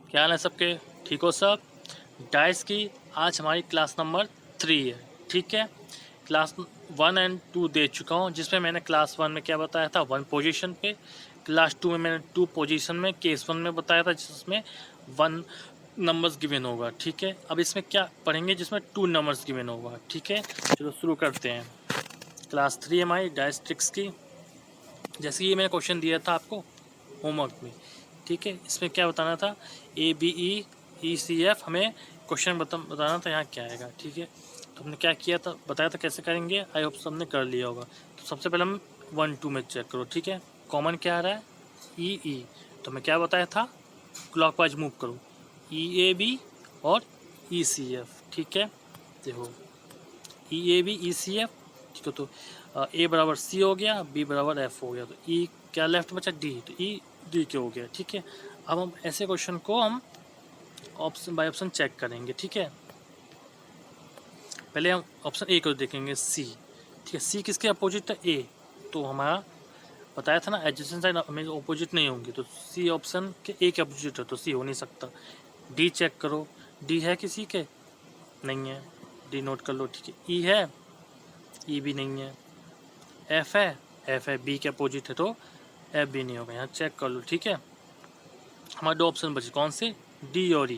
क्या हाल है सबके? ठीक हो सब? डाइस की आज हमारी क्लास नंबर 3 है। ठीक है, क्लास 1 एंड 2 दे चुका हूँ, जिसमें मैंने क्लास 1 में क्या बताया था, 1 पोजीशन पे। क्लास 2 में मैंने 2 पोजीशन में केस 1 में बताया था, जिसमें 1 नंबर्स गिवन होगा। ठीक है, अब इसमें क्या पढ़ेंगे जिसमें 2 नंबर्स गिवन होगा। ठीक है, चलो शुरू करते हैं। क्लास 3 हमारी डाइस ट्रिक्स की। जैसे ये मैंने क्वेश्चन दिया था आपको होमवर्क में। ठीक है, इसमें क्या बताना था, ABE ECF हमें क्वेश्चन बताना था यहाँ क्या आएगा। ठीक है, तो हमने क्या किया था, बताया था कैसे करेंगे। आई होप सबने कर लिया होगा। तो सबसे पहले हम 1 2 में चेक करो। ठीक है, कॉमन क्या आ रहा है, EE। तो मैं क्या बताया था, क्लॉकवाइज मूव करो, EAB और ECF। ठीक है, देखो EAB ECF। ठीक है, तो A बराबर C हो गया, B बराबर F हो गया, तो E क्या लेफ्ट बचा, D, तो E D के हो गया। ठीक है, अब हम ऐसे क्वेश्चन को हम ऑप्शन बाय ऑप्शन चेक करेंगे। ठीक है, पहले हम ऑप्शन A को देखेंगे, C। ठीक है, C किसके अपोजिट था, A। तो हमारा बताया था ना, एडजेसेंट साइड हमें अपोजिट नहीं होंगी, तो C ऑप्शन के A के अपोजिट है, तो C हो नहीं सकता। D चेक करो, D है किसी के, नहीं है, D नोट कर लो। ठीक है, E है, E भी नहीं है। F है, B के अपोजिट है, तो F भी नहीं होगा, यहाँ चेक कर लो। ठीक है, हमारे 2 ऑप्शन बचे, कौन से, D और E।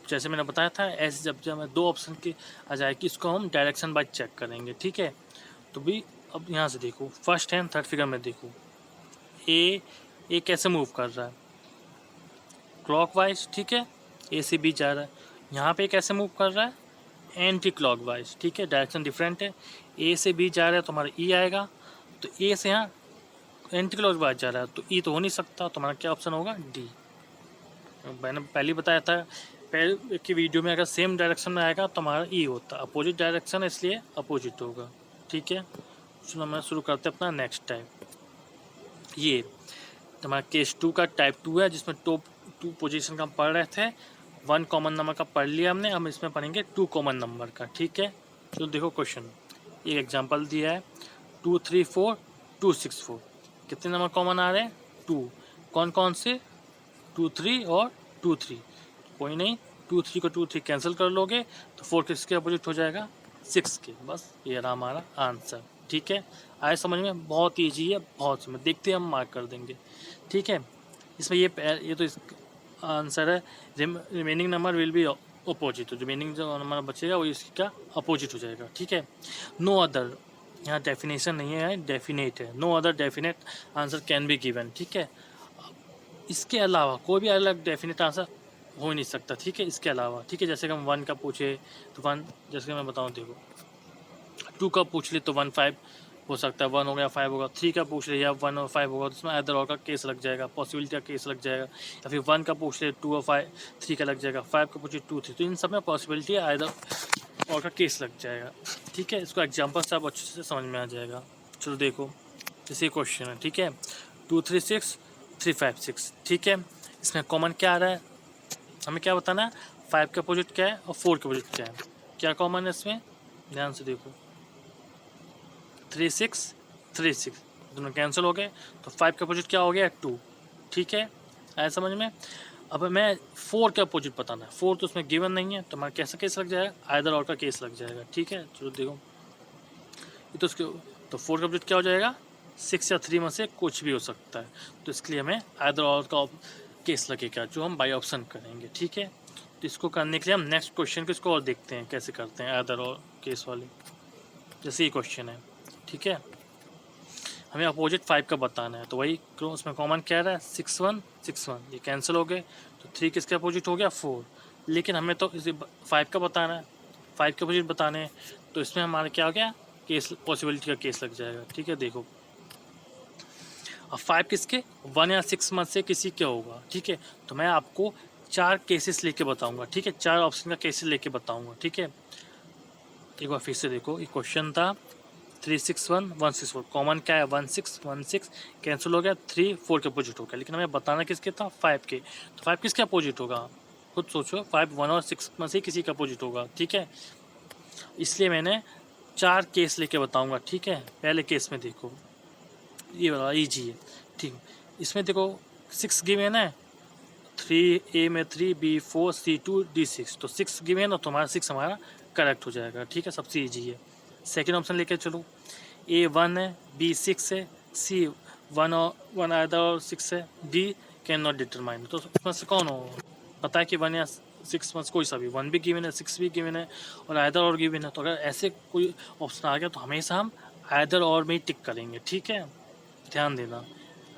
जैसे मैंने बताया था, ऐसे जब जब हमें 2 ऑप्शन की आ जाए कि इसको हम डायरेक्शन बाय चेक करेंगे। ठीक है, तो भी अब यहाँ से देखो, फर्स्ट एंड थर्ड फिगर में देखो, ए कैसे मूव कर रहा है, क्लॉकवाइज। ठीक है, A से B जा रहा है। यहाँ पे कैसे मूव कर रहा है, एंटी क्लॉकवाइज। ठीक है, डायरेक्शन डिफरेंट है, A से B जा रहा है तो हमारा E आएगा, तो A से यहाँ एंटी क्लॉकवाइज जा रहा है, तो E तो हो नहीं सकता, तो हमारा क्या ऑप्शन होगा, D। मैंने पहले ही बताया था, पहले की वीडियो में, अगर सेम डायरेक्शन में आएगा तो हमारा E होता, अपोजिट डायरेक्शन है इसलिए अपोजिट होगा। ठीक है, चलो मैं शुरू करते हैं अपना नेक्स्ट टाइप। ये हमारा केस 2 का टाइप 2 है, जिसमें टॉप 2 पोजीशन का हम पढ़ रहे थे। 1 कॉमन नंबर का पढ़ लिया हमने, अब इसमें पढ़ेंगे 2 कॉमन नंबर का। ठीक है, चलो देखो क्वेश्चन, एक एग्जांपल दिया है, 2 3 4 2 6 4। कितने नंबर कॉमन आ रहे हैं, 2। कौन कौन से, 2 3 और 2 3। कोई नहीं, 2 3 को 2 3 कैंसिल कर लोगे तो 4 किसके अपोजिट हो जाएगा, 6 के। बस ये रहा हमारा आंसर। ठीक है, आए समझ में, बहुत ईजी है, बहुत समझ, देखते हैं हम मार्क कर देंगे। ठीक है, इसमें ये तो इस आंसर है, remaining number will be opposite, तो रिमेनिंग जो नंबर बचेगा वो इसका अपोजिट हो जाएगा। ठीक है, नो अदर, यहाँ डेफिनेशन नहीं है, डेफिनेट है, no other definite answer can be given. ठीक है, इसके अलावा कोई भी अलग डेफिनेट आंसर हो नहीं सकता। ठीक है, इसके अलावा। ठीक है, जैसे कि हम 1 का पूछे तो 1, जैसे कि मैं बताऊँ, देखो 2 का पूछ ले तो 1 5 हो सकता है, 1 हो गया 5 होगा। 3 का पूछ ले या 1 और 5 होगा, तो उसमें अदर और का केस लग जाएगा, पॉसिबिलिटी का केस लग जाएगा। या फिर 1 का पूछ ले 2 और 5 3 का लग जाएगा, 5 का पूछे 2 3, तो इन सब में पॉसिबिलिटी अदर और का केस लग जाएगा। ठीक है, इसको एग्जाम्पल से आप अच्छे से समझ में आ जाएगा। चलो देखो, जैसे क्वेश्चन है। ठीक है, 2 3 6 3 5 6। ठीक है, इसमें कॉमन क्या आ रहा है, हमें क्या बताना है, 5 के अपोजिट क्या है और 4 के अपोजिट क्या है। क्या कॉमन है इसमें, ध्यान से देखो, 3 6 3 6, दोनों कैंसिल हो गए, तो 5 के अपोजिट क्या हो गया, 2। ठीक है, आया समझ में। अब मैं 4 के अपोजिट बताना है, 4 तो उसमें गिवन नहीं है, तो हमारा कैसा केस लग जाएगा, आइदर और का केस लग जाएगा। ठीक है, चलो देखो, ये तो उसके, तो 4 का अपोजिट क्या हो जाएगा, 6 या 3 में से कुछ भी हो सकता है, तो इसके लिए हमें आइदर और का केस लगेगा, जो हम बाई ऑप्शन करेंगे। ठीक है, तो इसको करने के लिए हम नेक्स्ट क्वेश्चन को इसको और देखते हैं कैसे करते हैं आइदर और केस वाले। जैसे ये क्वेश्चन है, ठीक है, हमें अपोजिट 5 का बताना है, तो वही उसमें कॉमन क्या रहा है, 6 1 6 1, ये कैंसिल हो गए, तो 3 किसके अपोजिट हो गया, 4। लेकिन हमें तो इसे 5 का बताना है, 5 के अपोजिट बताने हैं, तो इसमें हमारा क्या हो गया, केस पॉसिबिलिटी का केस लग जाएगा। ठीक है, देखो अब 5 किसके, 1 या 6 में से किसी के होगा। ठीक है, तो मैं आपको 4 केसेस लेके बताऊंगा। ठीक है, 4 ऑप्शन का केसेस लेके बताऊंगा। ठीक है, एक बार फिर से देखो, ये क्वेश्चन था 3 6 1 1 6 4, कॉमन क्या है, 1 6 1 6 कैंसिल हो गया, 3 4 के अपोजिट हो गया, लेकिन हमें बताना किसके था, 5 के, तो 5 किसके अपोजिट होगा, खुद सोचो, 5 1 और 6 में से किसी का अपोजिट होगा। ठीक है, इसलिए मैंने 4 केस लेके बताऊंगा। ठीक है, पहले केस में देखो, ये वाला ईजी है। ठीक, इसमें देखो 6 गिवन है, 3 A में 3, B 4, C 2, D 6, तो 6 गिवन और तुम्हारा 6 हमारा करेक्ट हो जाएगा। ठीक है, सबसे ईजी है। सेकेंड ऑप्शन लेके चलो, A 1 है, B 6 है, C 1 आधा और 6 है, D कैन नॉट डिटरमाइन। तो उसमें से कौन हो, पता है कि 1 या 6 में से कोई सा भी, 1 भी गिवन है, 6 भी गिवन है और आइदर और गिवन है। तो अगर ऐसे कोई ऑप्शन आ गया तो हमेशा हम आइदर और में ही टिक करेंगे। ठीक है, ध्यान देना।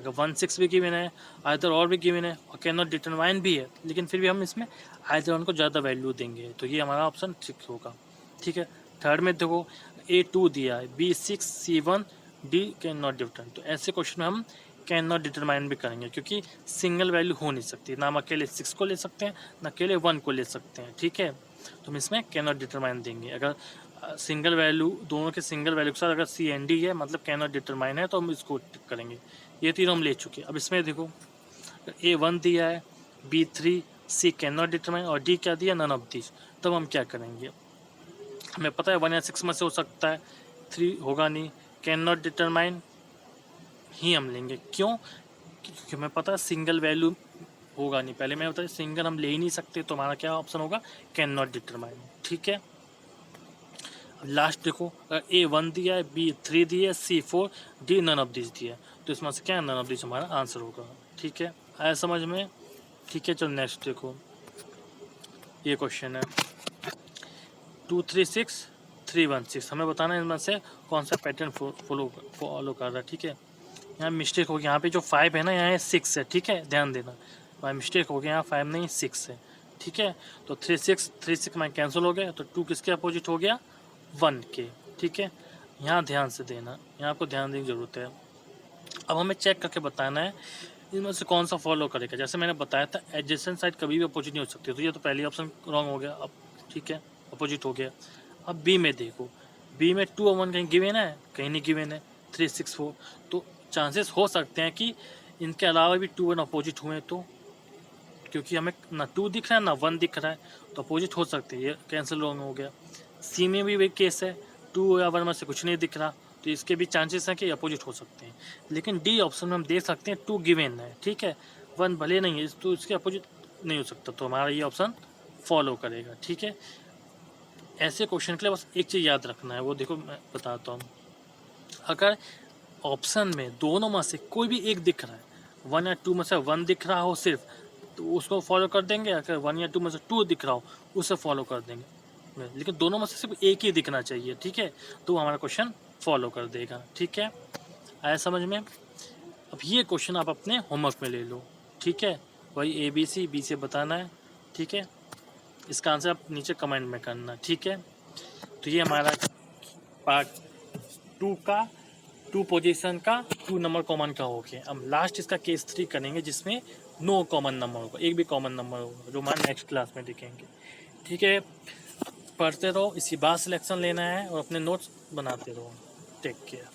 अगर 1 6 भी गिवन है, आइदर और भी गिवन है और कैन नॉट डिटरमाइन भी है, लेकिन फिर भी हम इसमें आइदर वन को ज़्यादा वैल्यू देंगे, तो ये हमारा ऑप्शन ठीक होगा। ठीक है, थर्ड में देखो A 2 दिया है, B 6, C 1, D can not determine. तो ऐसे क्वेश्चन में हम कैन नॉट डिटरमाइन भी करेंगे, क्योंकि सिंगल वैल्यू हो नहीं सकती, ना हम अकेले 6 को ले सकते हैं ना अकेले 1 को ले सकते हैं। ठीक है, तो हम इसमें कैन नॉट डिटरमाइन देंगे। अगर सिंगल वैल्यू, दोनों के सिंगल वैल्यू के साथ अगर C एंड D है, मतलब कैन नॉट डिटरमाइन है, तो हम इसको टिक करेंगे। ये तीनों हम ले चुके हैं। अब इसमें देखो A 1 दिया है, B 3, C can not determine और D क्या दिया, नन ऑफ दिस। तब हम क्या करेंगे, हमें पता है 1 या 6 में से हो सकता है, 3 होगा नहीं, कैन नॉट डिटरमाइन ही हम लेंगे। क्यों, क्योंकि हमें पता है सिंगल वैल्यू होगा नहीं। पहले मैं बताया सिंगल हम ले ही नहीं सकते, तो हमारा क्या ऑप्शन होगा, कैन नॉट डिटरमाइन। ठीक है, अब लास्ट देखो, अगर A 1 दिया है, B 3 दिया है, C 4, D none of this दिया है, तो इसमें से क्या नन ऑफ दिस हमारा आंसर होगा। ठीक है, आया समझ में। ठीक है, चलो नेक्स्ट देखो, ये क्वेश्चन है 2 3 6 3 1 6। हमें बताना है इनमें से कौन सा पैटर्न फॉलो कर रहा है। ठीक है, यहाँ मिस्टेक हो गई, यहाँ पे जो 5 है ना, यहाँ 6 है। ठीक है, ध्यान देना, वहाँ मिस्टेक हो गया, यहाँ 5 नहीं 6 है। ठीक है, तो 3 6 में कैंसिल हो गया, तो 2 किसके अपोजिट हो गया, 1 के। ठीक है, यहाँ ध्यान से देना, यहाँ आपको ध्यान देने की ज़रूरत है। अब हमें चेक करके बताना है इनमें से कौन सा फॉलो करेगा। जैसे मैंने बताया था, एडजेसेंट साइड कभी भी अपोजिट नहीं हो सकती, तो ये तो पहली ऑप्शन रॉन्ग हो गया। अब ठीक है, अपोजिट हो गया। अब बी में देखो, बी में 2 और 1 कहीं गिवन है, कहीं नहीं गिवन है, 3 6 4, तो चांसेस हो सकते हैं कि इनके अलावा भी 2 1 अपोजिट हुए, तो क्योंकि हमें ना 2 दिख रहा है ना 1 दिख रहा है, तो अपोजिट हो सकते हैं, ये कैंसिल रॉन्ग हो गया। सी में भी वही केस है, 2 या 1 में से कुछ नहीं दिख रहा, तो इसके भी चांसेस हैं कि अपोजिट हो सकते हैं। लेकिन डी ऑप्शन में हम देख सकते हैं 2 गिवन है। ठीक है, 1 भले नहीं है, तो इसके अपोजिट नहीं हो सकता, तो हमारा ये ऑप्शन फॉलो करेगा। ठीक है, ऐसे क्वेश्चन के लिए बस एक चीज़ याद रखना है, वो देखो मैं बताता हूँ। अगर ऑप्शन में दोनों में से कोई भी एक दिख रहा है, 1 या 2 में से 1 दिख रहा हो सिर्फ, तो उसको फॉलो कर देंगे। अगर 1 या 2 में से 2 दिख रहा हो, उसे फॉलो कर देंगे। लेकिन दोनों में से सिर्फ एक ही दिखना चाहिए। ठीक है, तो हमारा क्वेश्चन फॉलो कर देगा। ठीक है, आया समझ में। अब ये क्वेश्चन आप अपने होमवर्क में ले लो। ठीक है, वही ABC B से बताना है। ठीक है, इसका आंसर आप नीचे कमेंट में करना। ठीक है, तो ये हमारा पार्ट 2 का 2 पोजीशन का 2 नंबर कॉमन का हो गया। अब लास्ट इसका केस 3 करेंगे, जिसमें नो कॉमन नंबर होगा, एक भी कॉमन नंबर होगा, जो हमारे नेक्स्ट क्लास में देखेंगे। ठीक है, पढ़ते रहो, इसी बात सिलेक्शन लेना है और अपने नोट्स बनाते रहो। Take care.